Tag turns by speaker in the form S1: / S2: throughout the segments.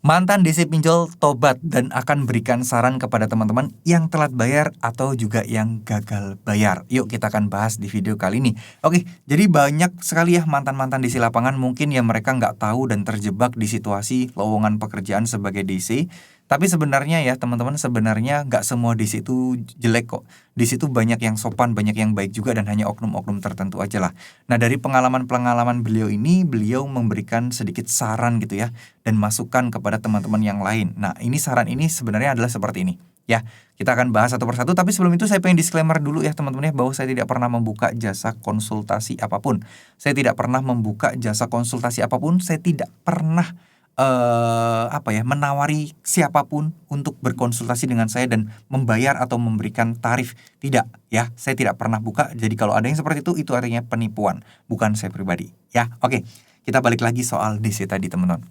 S1: Mantan DC pinjol tobat dan akan berikan saran kepada teman-teman yang telat bayar atau juga yang gagal bayar. Yuk kita akan bahas di video kali ini. Oke, jadi banyak sekali ya mantan-mantan DC lapangan mungkin yang mereka nggak tahu dan terjebak di situasi lowongan pekerjaan sebagai DC. Tapi sebenarnya ya teman-teman, sebenarnya nggak semua DC itu jelek kok. Di situ banyak yang sopan, banyak yang baik juga, dan hanya oknum-oknum tertentu aja lah. Nah, dari pengalaman-pengalaman beliau ini, beliau memberikan sedikit saran gitu ya, dan masukan kepada teman-teman yang lain. Nah, ini saran ini sebenarnya adalah seperti ini. Ya, kita akan bahas satu persatu, tapi sebelum itu saya pengen disclaimer dulu ya teman-teman ya, bahwa saya tidak pernah membuka jasa konsultasi apapun. Saya tidak pernah membuka jasa konsultasi apapun, saya tidak pernah menawari siapapun untuk berkonsultasi dengan saya dan membayar atau memberikan tarif. Tidak ya, saya tidak pernah buka. Jadi kalau ada yang seperti itu artinya penipuan, bukan saya pribadi ya. Oke, kita balik lagi soal DC tadi teman-teman.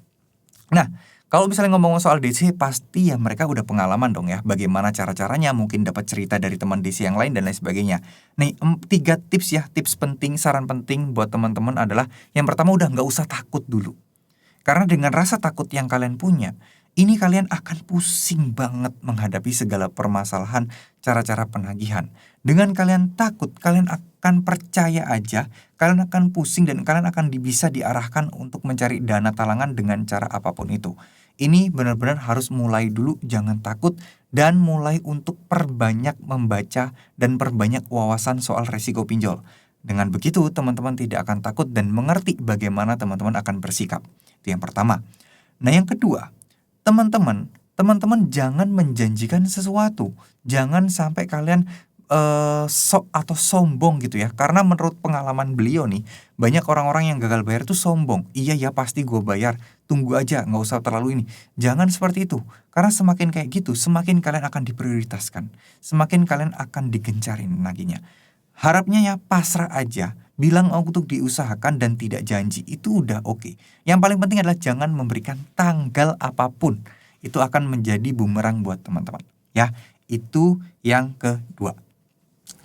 S1: Nah, kalau misalnya ngomong soal DC, pasti ya mereka udah pengalaman dong ya, bagaimana cara-caranya, mungkin dapat cerita dari teman DC yang lain dan lain sebagainya. Nih, 3 tips ya, tips penting, saran penting buat teman-teman adalah, yang pertama udah nggak usah takut dulu. Karena dengan rasa takut yang kalian punya, ini kalian akan pusing banget menghadapi segala permasalahan cara-cara penagihan. Dengan kalian takut, kalian akan percaya aja, kalian akan pusing dan kalian akan bisa diarahkan untuk mencari dana talangan dengan cara apapun itu. Ini benar-benar harus mulai dulu, jangan takut, dan mulai untuk perbanyak membaca dan perbanyak wawasan soal resiko pinjol. Dengan begitu, teman-teman tidak akan takut dan mengerti bagaimana teman-teman akan bersikap. Itu yang pertama. Nah, yang kedua, teman-teman jangan menjanjikan sesuatu. Jangan sampai kalian sok atau sombong gitu ya. Karena menurut pengalaman beliau nih, banyak orang-orang yang gagal bayar tuh sombong. Iya ya, pasti gue bayar. Tunggu aja, nggak usah terlalu ini. Jangan seperti itu. Karena semakin kayak gitu, semakin kalian akan diprioritaskan. Semakin kalian akan digencarin naginya. Harapnya ya pasrah aja, bilang untuk diusahakan dan tidak janji, itu udah oke. Yang paling penting adalah jangan memberikan tanggal apapun. Itu akan menjadi bumerang buat teman-teman. Ya, itu yang kedua.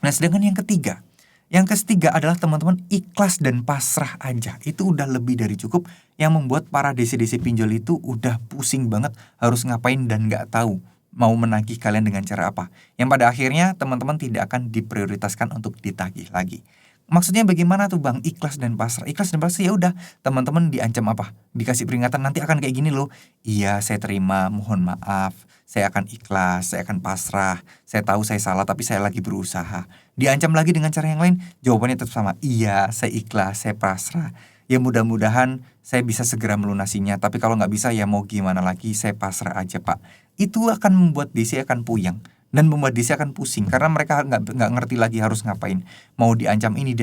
S1: Nah, sedangkan yang ketiga. Yang ketiga adalah teman-teman ikhlas dan pasrah aja. Itu udah lebih dari cukup, yang membuat para DC-DC pinjol itu udah pusing banget harus ngapain dan nggak tahu mau menagih kalian dengan cara apa. Yang pada akhirnya teman-teman tidak akan diprioritaskan untuk ditagih lagi. Maksudnya bagaimana tuh Bang, ikhlas dan pasrah? Ikhlas dan pasrah ya udah, teman-teman diancam apa? Dikasih peringatan nanti akan kayak gini loh. Iya, saya terima, mohon maaf. Saya akan ikhlas, saya akan pasrah. Saya tahu saya salah tapi saya lagi berusaha. Diancam lagi dengan cara yang lain, jawabannya tetap sama. Iya, saya ikhlas, saya pasrah. Ya mudah-mudahan saya bisa segera melunasinya. Tapi kalau nggak bisa ya mau gimana lagi, saya pasrah aja Pak. Itu akan membuat DC akan puyeng dan membuat DC akan pusing karena mereka nggak ngerti lagi harus ngapain. Mau diancam ini,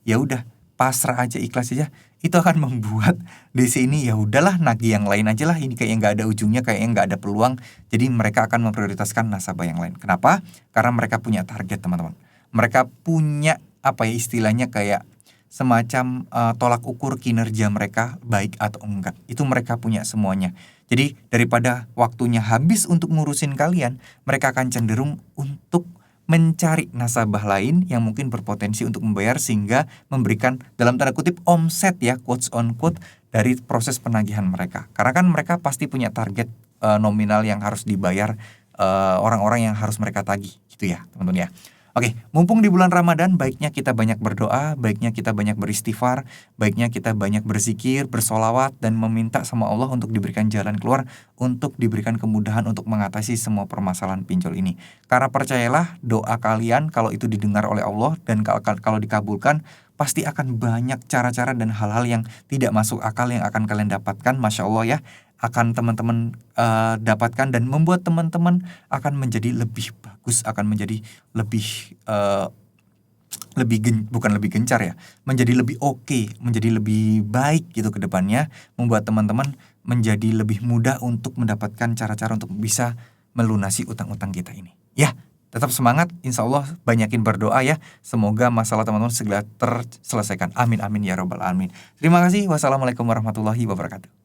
S1: ya udah pasrah aja, ikhlas aja. Itu akan membuat DC ini ya udahlah, nagih yang lain aja lah. Ini kayak nggak ada ujungnya, kayaknya nggak ada peluang. Jadi mereka akan memprioritaskan nasabah yang lain. Kenapa? Karena mereka punya target teman-teman. Mereka punya istilahnya kayak semacam tolak ukur kinerja mereka baik atau enggak. Itu mereka punya semuanya. Jadi daripada waktunya habis untuk ngurusin kalian, mereka akan cenderung untuk mencari nasabah lain yang mungkin berpotensi untuk membayar, sehingga memberikan dalam tanda kutip omset ya, quotes on quote, dari proses penagihan mereka. Karena kan mereka pasti punya target nominal yang harus dibayar orang-orang yang harus mereka tagih gitu ya teman-teman ya. Oke, mumpung di bulan Ramadan, baiknya kita banyak berdoa, baiknya kita banyak beristighfar, baiknya kita banyak berzikir, bersolawat, dan meminta sama Allah untuk diberikan jalan keluar, untuk diberikan kemudahan untuk mengatasi semua permasalahan pinjol ini. Karena percayalah, doa kalian kalau itu didengar oleh Allah dan kalau dikabulkan, pasti akan banyak cara-cara dan hal-hal yang tidak masuk akal yang akan kalian dapatkan, Masya Allah ya, akan teman-teman dapatkan dan membuat teman-teman akan menjadi lebih bagus, akan menjadi bukan lebih gencar ya, menjadi lebih oke, menjadi lebih baik gitu ke depannya, membuat teman-teman menjadi lebih mudah untuk mendapatkan cara-cara untuk bisa melunasi utang-utang kita ini. Ya, tetap semangat, insya Allah banyakin berdoa ya, semoga masalah teman-teman segera terselesaikan. Amin amin ya robbal alamin. Terima kasih. Wassalamualaikum warahmatullahi wabarakatuh.